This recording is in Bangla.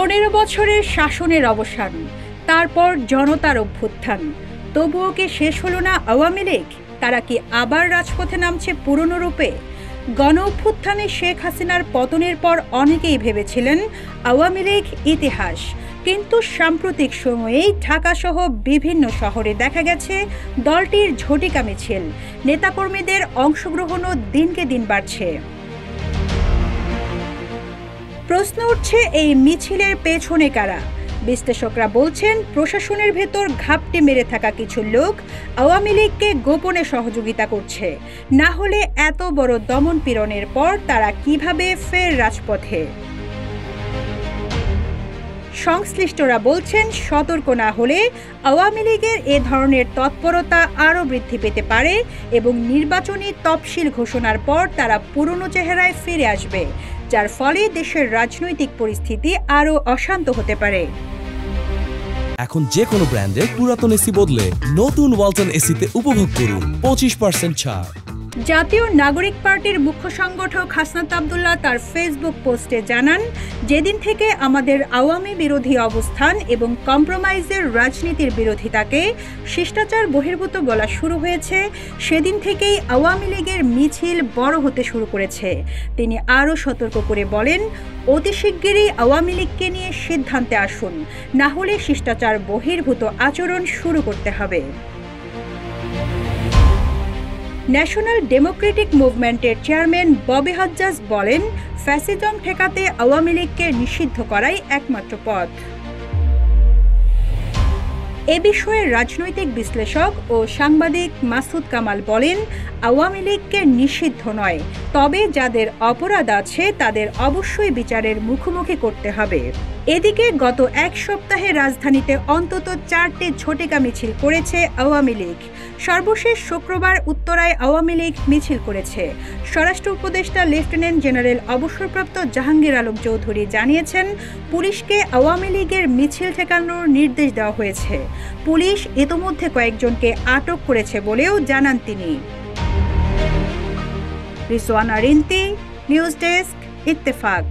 15 বছরের শাসনের অবসান, তারপর জনতার অভ্যুত্থান, তবুও কি শেষ হলো না আওয়ামী লীগ? তারা কি আবার রাজপথে নামছে পুরনো রূপে? গণ অভ্যুত্থানে শেখ হাসিনার পতনের পর অনেকেই ভেবেছিলেন আওয়ামী লীগ ইতিহাস, কিন্তু সাম্প্রতিক সময়েই ঢাকাসহ বিভিন্ন শহরে দেখা গেছে দলটির ঝটিকা মিছিল, নেতাকর্মীদের অংশগ্রহণও দিনকে দিন বাড়ছে। প্রশ্ন উঠছে, এই মিছিলের পেছনে কারা? বিশ্লেষকরা বলছেন, প্রশাসনের ভেতর ঘাপটি মেরে থাকা কিছু লোক আওয়ামী লীগকে গোপনে সহযোগিতা করছে। না হলে এত বড় দমন পীড়নের পর তারা কিভাবে ফের রাজপথে? সংশ্লিষ্টরা বলছেন, সতর্ক না হলে আওয়ামী লীগের এ ধরনের তৎপরতা আরও বৃদ্ধি পেতে পারে এবং নির্বাচনী তফসিল ঘোষণার পর তারা পুরনো চেহারায় ফিরে আসবে, যার ফলে দেশের রাজনৈতিক পরিস্থিতি আরও অশান্ত হতে পারে। এখন যে কোনো ব্র্যান্ডের পুরাতন এসি বদলে নতুন ওয়ালটন এসিতে উপভোগ করুন 25% ছাড়। জাতীয় নাগরিক পার্টির মুখ্য সংগঠক হাসনাত আব্দুল্লাহ তার ফেসবুক পোস্টে জানান, যেদিন থেকে আমাদের আওয়ামী বিরোধী অবস্থান এবং কম্প্রোমাইজের রাজনীতির বিরোধিতাকে শিষ্টাচার বহির্ভূত বলা শুরু হয়েছে, সেদিন থেকেই আওয়ামী লীগের মিছিল বড় হতে শুরু করেছে। তিনি আরও সতর্ক করে বলেন, অতি শিগগিরই আওয়ামী লীগকে নিয়ে সিদ্ধান্তে আসুন, না হলে শিষ্টাচার বহির্ভূত আচরণ শুরু করতে হবে। ন্যাশনাল ডেমোক্রেটিক মুভমেন্টের চেয়ারম্যান ববি হাজ্জাজ বলেন, ফ্যাসিজম ঠেকাতে আওয়ামী লীগকে নিষিদ্ধ করাই একমাত্র পথ। এ বিষয়ে রাজনৈতিক বিশ্লেষক ও সাংবাদিক মাসুদ কামাল বলেন, আওয়ামী লীগকে নিষিদ্ধ নয়, তবে যাদের অপরাধ আছে তাদের অবশ্যই বিচারের মুখোমুখি করতে হবে। এদিকে গত এক সপ্তাহে রাজধানীতে অন্তত 4টি ঝটিকা মিছিল করেছে আওয়ামী লীগ। সর্বশেষ শুক্রবার উত্তরায় আওয়ামী লীগ মিছিল করেছে। স্বরাষ্ট্র উপদেষ্টা লেফটেন্যান্ট জেনারেল অবসরপ্রাপ্ত জাহাঙ্গীর আলম চৌধুরী জানিয়েছেন, পুলিশকে আওয়ামী লীগের মিছিল ঠেকানোর নির্দেশ দেওয়া হয়েছে। পুলিশ ইতোমধ্যে কয়েকজনকে আটক করেছে বলেও জানান তিনি। Rizwana Rinti, news desk, Ittefaq.